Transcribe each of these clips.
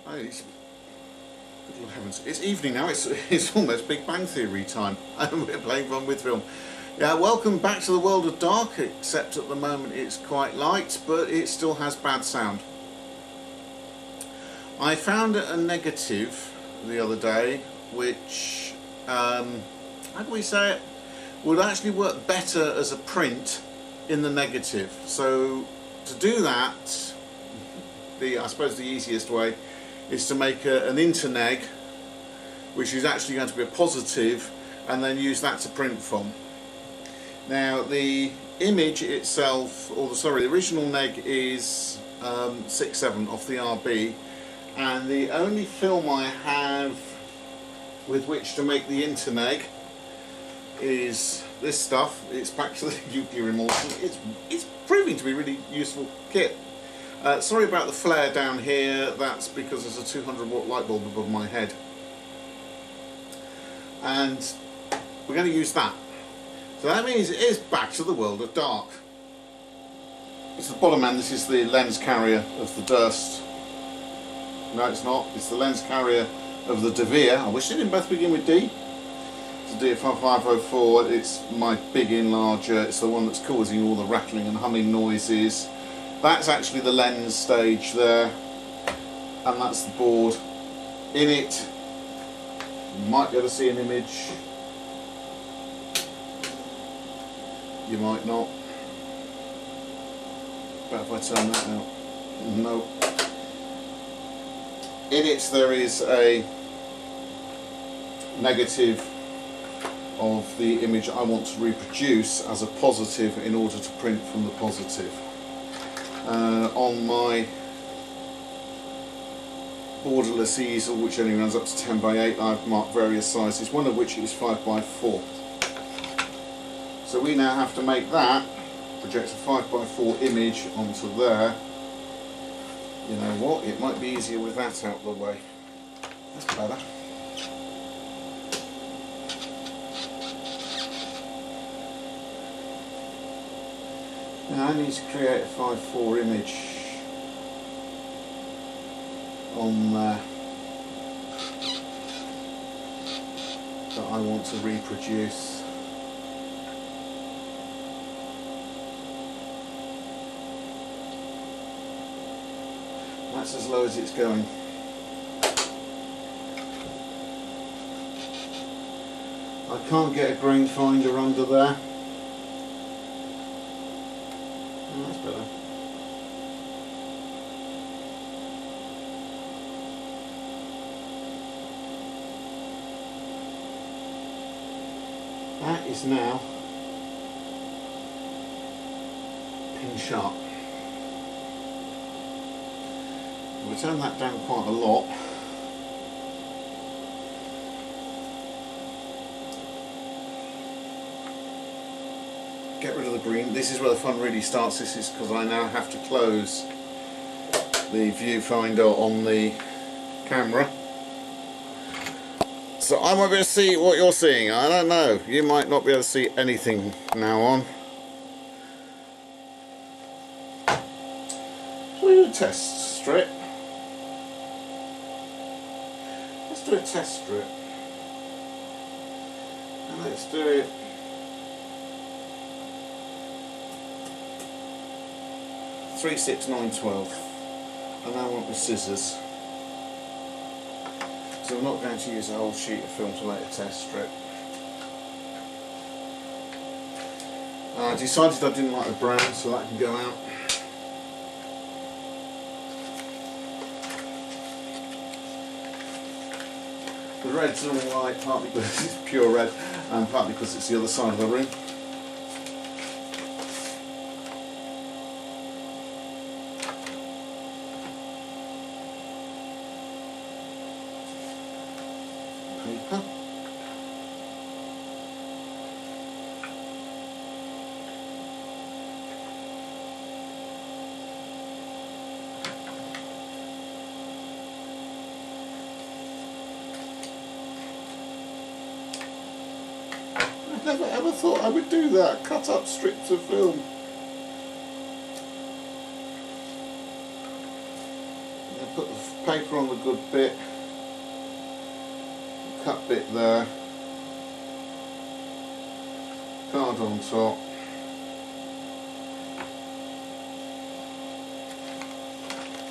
Oh, good Lord heavens. It's evening now, it's almost Big Bang Theory time, and we're playing fun with film. Yeah, welcome back to the world of dark, except at the moment it's quite light, but it still has bad sound. I found a negative the other day, which, how do we say it, would actually work better as a print in the negative. So to do that, I suppose the easiest way is to make an interneg, which is actually going to be a positive, and then use that to print from. Now the image itself, the original neg is 6.7 off the RB, and the only film I have with which to make the interneg is this stuff. It's back to the nuclear emulsion. It's proving to be a really useful kit. Sorry about the flare down here, that's because there's a 200 watt light bulb above my head. And we're going to use that. So that means it is back to the world of dark. It's the bottom end, this is the lens carrier of the Durst. No, it's not, it's the lens carrier of the DeVere. I wish they didn't both begin with D. It's the D5504, it's my big enlarger, it's the one that's causing all the rattling and humming noises. That's actually the lens stage there, and that's the board. In it, you might be able to see an image, you might not. But if I turn that out, no. In it there is a negative of the image I want to reproduce as a positive in order to print from the positive. On my borderless easel, which only runs up to 10 by 8, I've marked various sizes, one of which is 5 by 4. So we now have to make that, project a 5 by 4 image onto there. You know what, it might be easier with that out of the way. That's better. Now I need to create a 5:4 image on there that I want to reproduce. That's as low as it's going. I can't get a grain finder under there. That's better. That is now pin sharp. We'll turn that down quite a lot. Get rid of the green. This is where the fun really starts. This is because I now have to close the viewfinder on the camera. So I might be able to see what you're seeing. I don't know. You might not be able to see anything now on. So we do a test strip. Let's do a test strip. And let's do it. Three, 6, 9, 12, and I want the scissors. So we're not going to use a whole sheet of film to make a test strip. I decided I didn't like the brown, so that can go out. The red's alright, partly because it's pure red, and partly because it's the other side of the room. Paper. I never ever thought I would do that, cut up strips of film. put the paper on the good bit, cut bit there, card on top,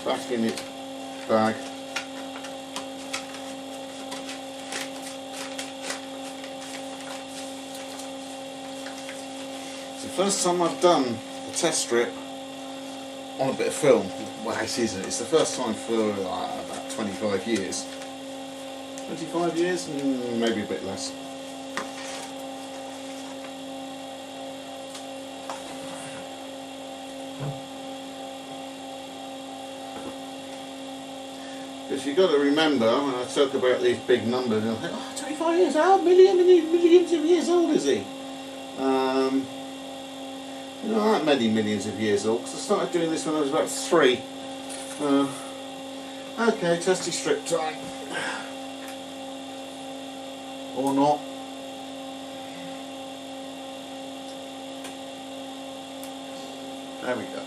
back in its bag. It's the first time I've done a test strip on a bit of film. Well, it isn't. It's the first time for about 25 years. 25 years? Maybe a bit less. Because you've got to remember, when I talk about these big numbers, I think, oh, 25 years old, millions of years old is he? Not many millions of years old, because I started doing this when I was about 3. Okay, testy strip time. Or not. There we go.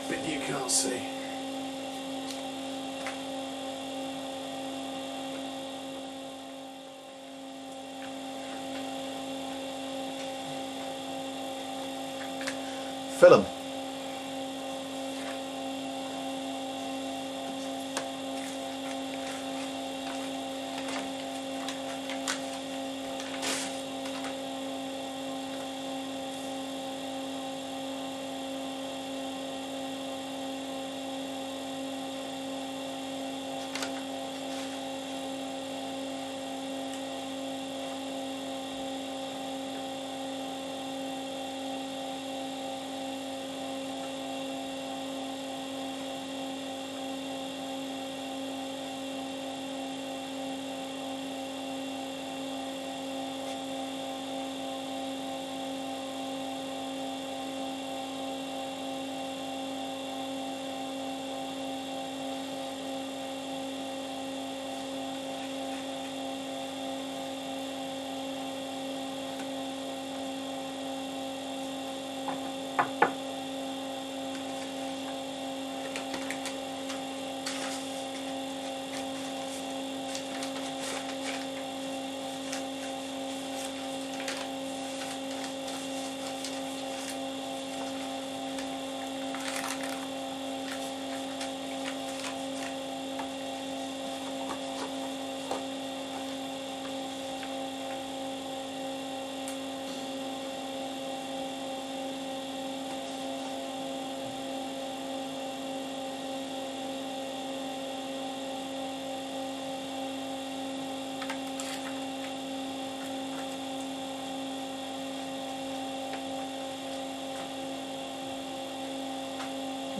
But you can't see. Film.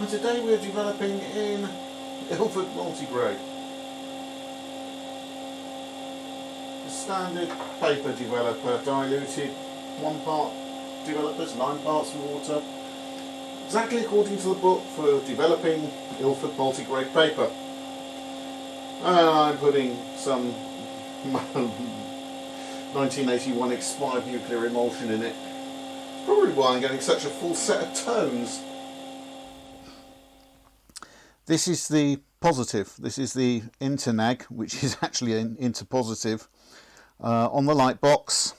And today we're developing in Ilford multigrade. A standard paper developer, diluted 1 part developers, 9 parts water. Exactly according to the book for developing Ilford multigrade paper. And I'm putting some 1981 expired nuclear emulsion in it. Probably why I'm getting such a full set of tones. This is the positive. This is the interneg, which is actually an interpositive on the light box.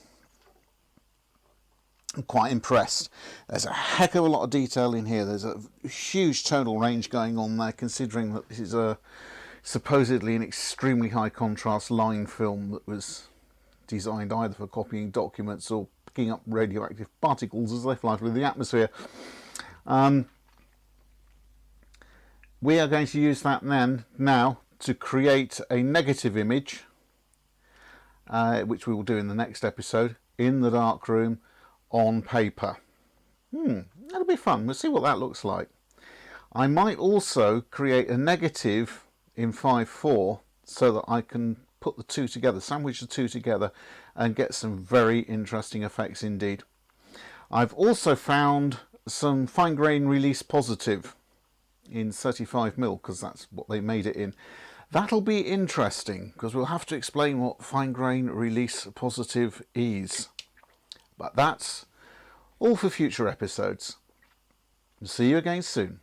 I'm quite impressed. There's a heck of a lot of detail in here. There's a huge tonal range going on there, considering that this is a supposedly an extremely high contrast line film that was designed either for copying documents or picking up radioactive particles as they fly through the atmosphere. We are going to use that now to create a negative image, which we will do in the next episode, in the darkroom on paper. That'll be fun. We'll see what that looks like. I might also create a negative in 5.4 so that I can put the two together, sandwich the two together, and get some very interesting effects indeed. I've also found some fine grain release positive in 35mm, because that's what they made it in. That'll be interesting, because we'll have to explain what fine grain release positive is. But that's all for future episodes. See you again soon.